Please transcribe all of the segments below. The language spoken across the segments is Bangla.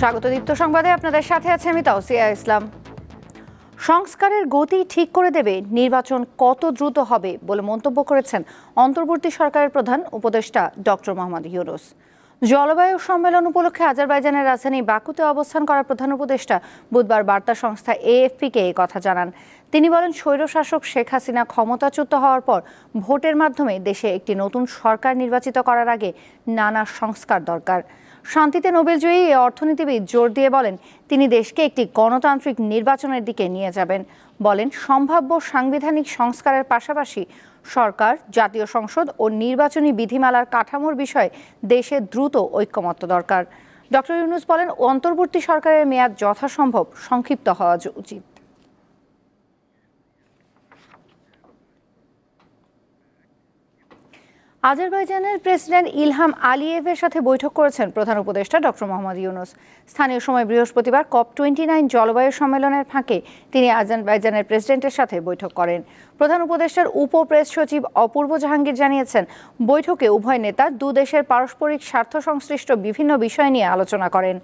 স্বাগত দীপ্ত সংবাদে আপনাদের সাথে আছে আমি তাওসিয়া ইসলাম। সংস্কারের গতি ঠিক করে দেবে নির্বাচন কত দ্রুত হবে বলে মন্তব্য করেছেন অন্তর্বর্তী সরকারের প্রধান উপদেষ্টা ডক্টর মোহাম্মদ ইউনূস। জলবায়ু সম্মেলন উপলক্ষে আজারবাইজানের রাজধানী বাকুতে অবস্থান করা প্রধান উপদেষ্টা বুধবার বার্তা সংস্থা AFP-কে এই কথা জানান। তিনি বলেন, স্বৈরশাসক শেখ হাসিনা ক্ষমতাচ্যুত হওয়ার পর ভোটের মাধ্যমে দেশে একটি নতুন সরকার নির্বাচিত করার আগে নানা সংস্কার দরকার। শান্তিতে নোবেলজয়ী এই অর্থনীতিবিদ জোর দিয়ে বলেন, তিনি দেশকে একটি গণতান্ত্রিক নির্বাচনের দিকে নিয়ে যাবেন। বলেন, সম্ভাব্য সাংবিধানিক সংস্কারের পাশাপাশি সরকার, জাতীয় সংসদ ও নির্বাচনী বিধিমালার কাঠামোর বিষয়ে দেশে দ্রুত ঐকমত্য দরকার। ডক্টর ইউনূস বলেন, অন্তর্বর্তী সরকারের মেয়াদ যথাসম্ভব সংক্ষিপ্ত হওয়া উচিত। আজারবাইজানের প্রেসিডেন্ট ইলহাম আলিয়েভের সাথে বৈঠক করেছেন প্রধান উপদেষ্টা ডক্টর মোহাম্মদ ইউনূস। স্থানীয় সময় বৃহস্পতিবার COP29 জলবায়ু সম্মেলনের ফাঁকে তিনি আজারবাইজানের প্রেসিডেন্টের সাথে বৈঠক করেন। প্রধান উপদেষ্টার উপ প্রেস সচিব অপূর্ব জাহাঙ্গীর জানিয়েছেন, বৈঠকে উভয় নেতা দুদেশের পারস্পরিক স্বার্থ সংশ্লিষ্ট বিভিন্ন বিষয় নিয়ে আলোচনা করেন।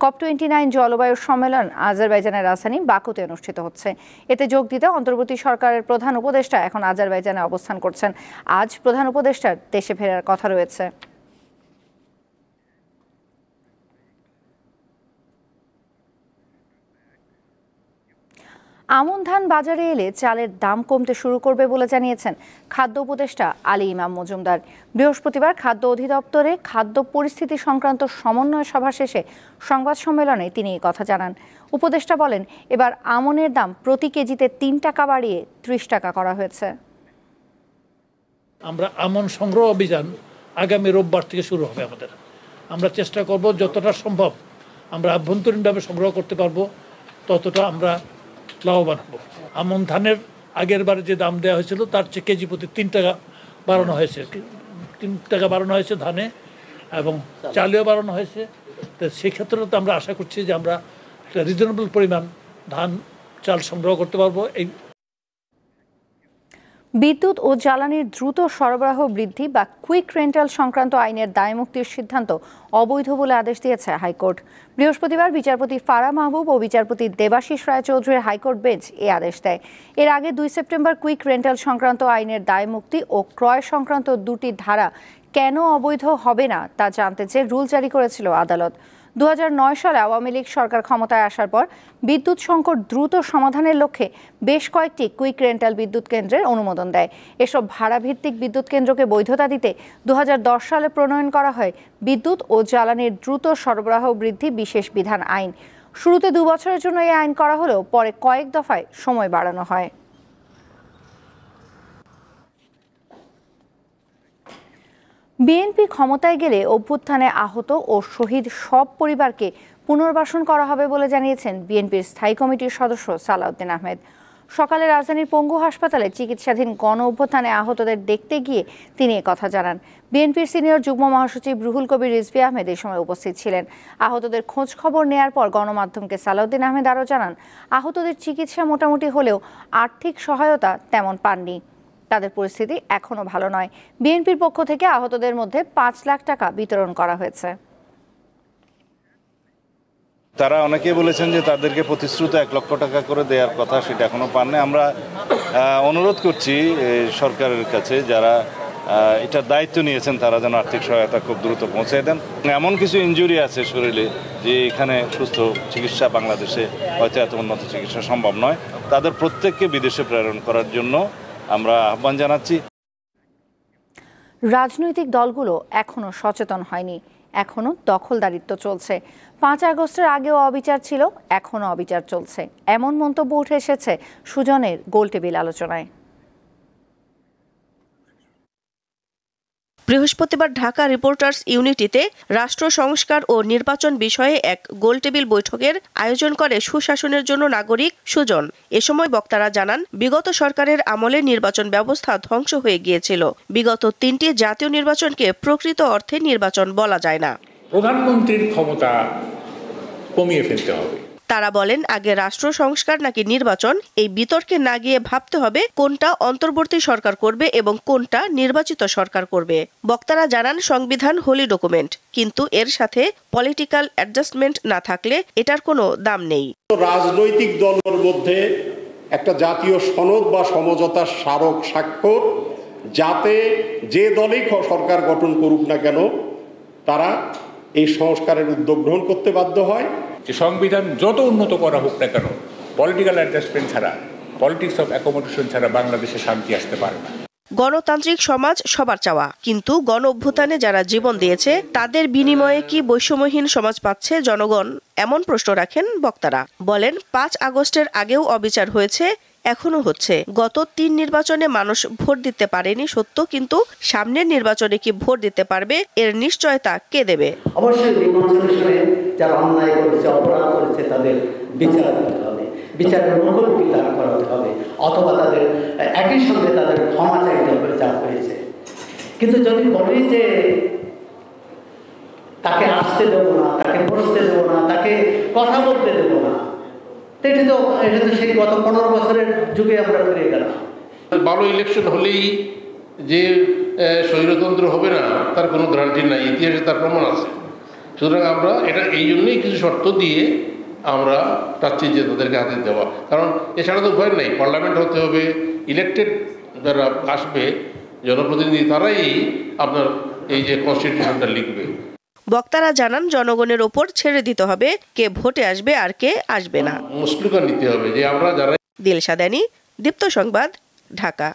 COP29 জলবায়ু সম্মেলন আজারবাইজানের রাজধানী বাকুতে অনুষ্ঠিত হচ্ছে। এতে যোগ দিতে অন্তর্বর্তী সরকারের প্রধান উপদেষ্টা এখন আজারবাইজানে অবস্থান করছেন। আজ প্রধান উপদেষ্টার দেশে ফেরার কথা রয়েছে। আমন ধান বাজারে এলে চালের দাম কমতে শুরু করবে বলে জানিয়েছেন খাদ্য উপদেষ্টা আলী ইমাম মজুমদার। বৃহস্পতিবার খাদ্য অধিদপ্তরে খাদ্য পরিস্থিতি সংক্রান্ত সমন্বয় সভা শেষে সংবাদ সম্মেলনে তিনি এই কথা জানান। উপদেষ্টা বলেন, এবার আমনের দাম প্রতি কেজিতে 3 টাকা বাড়িয়ে 30 টাকা করা হয়েছে। আমরা আমন সংগ্রহ অভিযান আগামী রোববার থেকে শুরু হবে আমাদের। আমরা চেষ্টা করব যতটা সম্ভব আমরা আভ্যন্তরীণভাবে সংগ্রহ করতে পারবো ততটা আমরা লাভবান হব। আমন ধানের আগের বারে যে দাম দেওয়া হয়েছিল তার চেয়ে কেজি প্রতি 3 টাকা বাড়ানো হয়েছে। 3 টাকা বাড়ানো হয়েছে ধানে এবং চালেও বাড়ানো হয়েছে। তো সেক্ষেত্রে তো আমরা আশা করছি যে আমরা একটা রিজনেবল পরিমাণ ধান চাল সংগ্রহ করতে পারবো। এই বিদ্যুৎ ও জ্বালানির দ্রুত সরবরাহ বৃদ্ধি বা কুইক রেন্টাল সংক্রান্ত আইনের দায়মুক্তির সিদ্ধান্ত অবৈধ বলে আদেশ দিয়েছে হাইকোর্ট। বৃহস্পতিবার বিচারপতি ফারা মাহবুব ও বিচারপতি দেবাশিস রায়চৌধুরীর হাইকোর্ট বেঞ্চ এই আদেশ দেয়। এর আগে 2 সেপ্টেম্বর কুইক রেন্টাল সংক্রান্ত আইনের দায়মুক্তি ও ক্রয় সংক্রান্ত 2টি ধারা কেন অবৈধ হবে না তা জানতে চেয়ে রুল জারি করেছিল আদালত। 2009 সালে আওয়ামী লীগ সরকার ক্ষমতায় আসার পর বিদ্যুৎ সংকট দ্রুত সমাধানের লক্ষ্যে বেশ কয়েকটি কুইক রেন্টাল বিদ্যুৎ কেন্দ্রের অনুমোদন দেয়। এসব ভাড়াভিত্তিক বিদ্যুৎ কেন্দ্রকে বৈধতা দিতে 2010 সালে প্রণয়ন করা হয় বিদ্যুৎ ও জ্বালানির দ্রুত সরবরাহ বৃদ্ধি বিশেষ বিধান আইন। শুরুতে 2 বছরের জন্য এই আইন করা হলেও পরে কয়েক দফায় সময় বাড়ানো হয়। বিএনপি ক্ষমতায় গেলে অভ্যুত্থানে আহত ও শহীদ সব পরিবারকে পুনর্বাসন করা হবে বলে জানিয়েছেন বিএনপির স্থায়ী কমিটির সদস্য সালাউদ্দিন আহমেদ। সকালে রাজধানীর পঙ্গু হাসপাতালে চিকিৎসাধীন গণ অভ্যুত্থানে আহতদের দেখতে গিয়ে তিনি কথা জানান। বিএনপির সিনিয়র যুগ্ম মহাসচিব রুহুল কবির রিজভী আহমেদ এই সময় উপস্থিত ছিলেন। আহতদের খোঁজ খবর নেয়ার পর গণমাধ্যমকে সালাউদ্দিন আহমেদ আরও জানান, আহতদের চিকিৎসা মোটামুটি হলেও আর্থিক সহায়তা তেমন পাননি। তাদের পরিস্থিতি এখনো ভালো নয়। বিএনপির পক্ষ থেকে আহতদের মধ্যে 5 লাখ টাকা বিতরণ করা হয়েছে। তারা অনেকেই বলেছেন যে তাদেরকে প্রতিশ্রুত 1 লক্ষ টাকা করে দেওয়ার কথা, সেটা এখনো পাননি। আমরা অনুরোধ করছি সরকারের কাছে, যারা এটার দায়িত্ব নিয়েছেন তারা যেন আর্থিক সহায়তা খুব দ্রুত পৌঁছে দেন। এমন কিছু ইনজুরি আছে শরীরে যে এখানে সুস্থ চিকিৎসা বাংলাদেশে হয়তো এত উন্নত চিকিৎসা সম্ভব নয়। তাদের প্রত্যেককে বিদেশে প্রেরণ করার জন্য আমরা আহ্বান জানাচ্ছি। রাজনৈতিক দলগুলো এখনো সচেতন হয়নি, এখনো দখলদারিত্ব চলছে। 5 আগস্টের আগেও অবিচার ছিল, এখনো অবিচার চলছে, এমন মন্তব্য উঠে এসেছে সুজনের গোলটেবিল আলোচনায়। বৃহস্পতিবার ঢাকা রিপোর্টার্স ইউনিটিতে রাষ্ট্র সংস্কার ও নির্বাচন বিষয়ে এক গোলটেবিল বৈঠকের আয়োজন করে সুশাসনের জন্য নাগরিক সুজন। এ সময় বক্তারা জানান, বিগত সরকারের আমলে নির্বাচন ব্যবস্থা ধ্বংস হয়ে গিয়েছিল। বিগত 3টি জাতীয় নির্বাচনকে প্রকৃত অর্থে নির্বাচন বলা যায় না। প্রধানমন্ত্রীর ক্ষমতা কমিয়ে ফেলতে হবে। তারা বলেন, আগে রাষ্ট্র সংস্কার নাকি নির্বাচন, এই বিতর্কে না গিয়ে ভাবতে হবে কোনটা অন্তর্বর্তী সরকার করবে এবং কোনটা নির্বাচিত সরকার করবে। বক্তারা জানান, সংবিধান হোলি ডকুমেন্ট, কিন্তু এর সাথে পলিটিক্যাল অ্যাডজাস্টমেন্ট না থাকলে এটার কোনো দাম নেই। রাজনৈতিক দলের মধ্যে একটা জাতীয় সনদ বা সমঝোতার স্মারক স্বাক্ষর, যাতে যে দলই সরকার গঠন করুক না কেন তারা এই সংস্কারের উদ্যোগ গ্রহণ করতে বাধ্য হয়। যে সংবিধান যত উন্নত করা হোক না কেন, পলিটিক্যাল অ্যাডজাস্টমেন্ট ছাড়া, পলিটিক্স অফ অ্যাকোমোডেশন ছাড়া বাংলাদেশে শান্তি আসতে পারে না। গণতান্ত্রিক সমাজ সবার চাওয়া, কিন্তু গণ অভ্যুত্থানে যারা জীবন দিয়েছে তাদের বিনিময়ে কি বৈষম্যহীন সমাজ পাচ্ছে জনগণ, এমন প্রশ্ন রাখেন বক্তারা। বলেন, 5 আগস্টের আগেও অবিচার হয়েছে, এখনো হচ্ছে। গত 3 নির্বাচনে মানুষ ভোট দিতে পারেনি সত্য, কিন্তু সামনের নির্বাচনে কি ভোট দিতে পারবে এর নিশ্চয়তা কে দেবে? অবশ্যই নির্বাচনের সময় যারা অন্যায় করেছে, অপরাধ করেছে, তাদের বিচার করতে হবে, বিচারের মুখোমুখি দাঁড় করাতে হবে, অথবা তাদের একই সঙ্গে তাদের ক্ষমা চাইতে হবে যা হয়েছে। কিন্তু যদি বলি যে তাকে আসতে দেবো না, তাকে বসতে দেবো না, তাকে কথা বলতে দেবো না, এটা তো সেই গত 15 বছরের যুগে আমরা ফিরে গেলাম। ভালো ইলেকশন হলেই যে স্বৈরতন্ত্র হবে না তার কোনো গ্যারান্টি নাই, ইতিহাসে তার প্রমাণ আছে। সুতরাং আমরা এটা এই জন্যই কিছু শর্ত দিয়ে আমরা চাচ্ছি যে তাদেরকে হাতে দেওয়া, কারণ এছাড়া তো ভয় নাই। পার্লামেন্ট হতে হবে, ইলেকটেড যারা আসবে জনপ্রতিনিধি তারাই আপনার এই যে কনস্টিটিউশনটা লিখবে। বক্তারা জানান, জনগণের ওপর ছেড়ে দিতে হবে কে ভোটে আসবে আর কে আসবে না। মুসলুকা নিতে হবে যে আমরা যারা। দিলশা দানি, দীপ্ত সংবাদ, ঢাকা।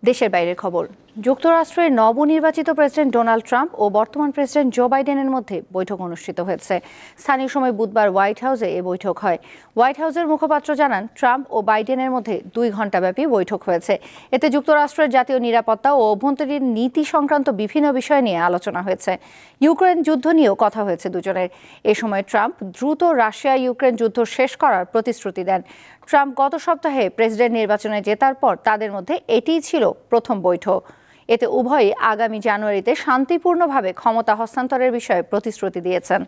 দেশের বাইরের খবর। যুক্তরাষ্ট্রের নবনির্বাচিত প্রেসিডেন্ট ডোনাল্ড ট্রাম্প ও বর্তমান প্রেসিডেন্ট জো বাইডেনের মধ্যে বৈঠক অনুষ্ঠিত হয়েছে। স্থানীয় সময় বুধবার হোয়াইট হাউসে এ বৈঠক হয়। হোয়াইট হাউসের মুখপাত্র জানান, ট্রাম্প ও বাইডেনের মধ্যে 2 ঘণ্টাব্যাপী বৈঠক হয়েছে। এতে যুক্তরাষ্ট্রের জাতীয় নিরাপত্তা ও অভ্যন্তরীণ নীতি সংক্রান্ত বিভিন্ন বিষয় নিয়ে আলোচনা হয়েছে। ইউক্রেন যুদ্ধ নিয়েও কথা হয়েছে দুজনের। এ সময় ট্রাম্প দ্রুত রাশিয়া ইউক্রেন যুদ্ধ শেষ করার প্রতিশ্রুতি দেন। ট্রাম্প গত সপ্তাহে প্রেসিডেন্ট নির্বাচনে জেতার পর তাদের মধ্যে এটিই ছিল প্রথম বৈঠক। এতে উভয়ই আগামী জানুয়ারিতে শান্তিপূর্ণভাবে ক্ষমতা হস্তান্তরের বিষয়ে প্রতিশ্রুতি দিয়েছেন।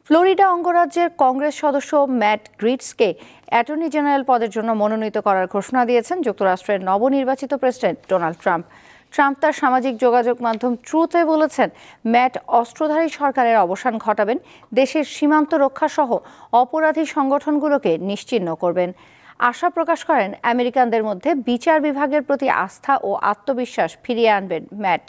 ফ্লোরিডা অঙ্গরাজ্যের কংগ্রেস সদস্য ম্যাট গ্রিটসকে অ্যাটর্নি জেনারেল পদের জন্য মনোনীত করার ঘোষণা দিয়েছেন যুক্তরাষ্ট্রের নবনির্বাচিত প্রেসিডেন্ট ডোনাল্ড ট্রাম্প। ট্রাম্প তার সামাজিক যোগাযোগ মাধ্যম ট্রুথে বলেছেন, ম্যাট অস্ত্রধারী সরকারের অবসান ঘটাবেন, দেশের সীমান্ত রক্ষা সহ অপরাধী সংগঠনগুলোকে নিশ্চিহ্ন করবেন। আশা প্রকাশ করেন, আমেরিকানদের মধ্যে বিচার বিভাগের প্রতি আস্থা ও আত্মবিশ্বাস ফিরিয়ে আনবেন ম্যাট।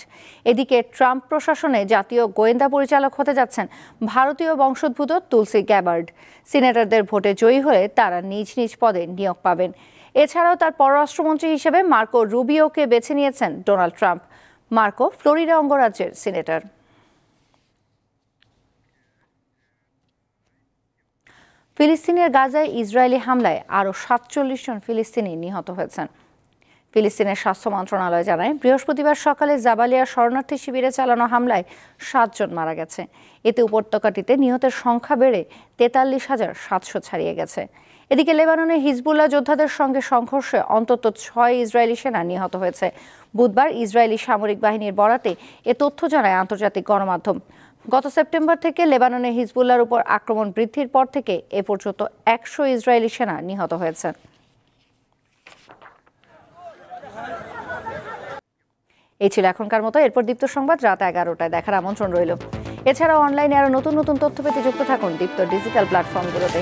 এদিকে ট্রাম্প প্রশাসনে জাতীয় গোয়েন্দা পরিচালক হতে যাচ্ছেন ভারতীয় বংশোদ্ভূত তুলসি গ্যাবার্ড। সিনেটরদের ভোটে জয়ী হলে তারা নিজ নিজ পদে নিয়োগ পাবেন। এছাড়াও তার পররাষ্ট্রমন্ত্রী হিসেবে মার্কো রুবিওকে বেছে নিয়েছেন ডোনাল্ড ট্রাম্প। মার্কো ফ্লোরিডা অঙ্গরাজ্যের সিনেটর। ফিলিস্তিনের গাজায় ইসরায়েলি হামলায় আরও 47 জন ফিলিস্তিনি নিহত হয়েছেন। ফিলিস্তিনের স্বাস্থ্য মন্ত্রণালয় জানায়, বৃহস্পতিবার সকালে জাবালিয়া শরণার্থী শিবিরে চালানো হামলায় 7 জন মারা গেছে। এতে উপত্যকাটিতে নিহতের সংখ্যা বেড়ে 43,700 ছাড়িয়ে গেছে। এদিকে লেবাননে হিজবুল্লাহ যোদ্ধাদের সঙ্গে সংঘর্ষে অন্তত 6 ইসরায়েলি সেনা নিহত হয়েছে। বুধবার ইসরায়েলি সামরিক বাহিনীর বরাতে এ তথ্য জানায় আন্তর্জাতিক গণমাধ্যম। গত সেপ্টেম্বর থেকে লেবাননে হিজবুল্লাহর উপর আক্রমণ বৃদ্ধির পর থেকে এ পর্যন্ত 100 ইসরায়েলি সেনা নিহত হয়েছে। এই ছিল এখনকার মতো। এরপর দীপ্ত সংবাদ রাত 11টায় দেখার আমন্ত্রণ রইল। এছাড়াও অনলাইনে আরো নতুন নতুন তথ্য পেতে যুক্ত থাকুন দীপ্ত ডিজিটাল প্ল্যাটফর্মগুলোতে।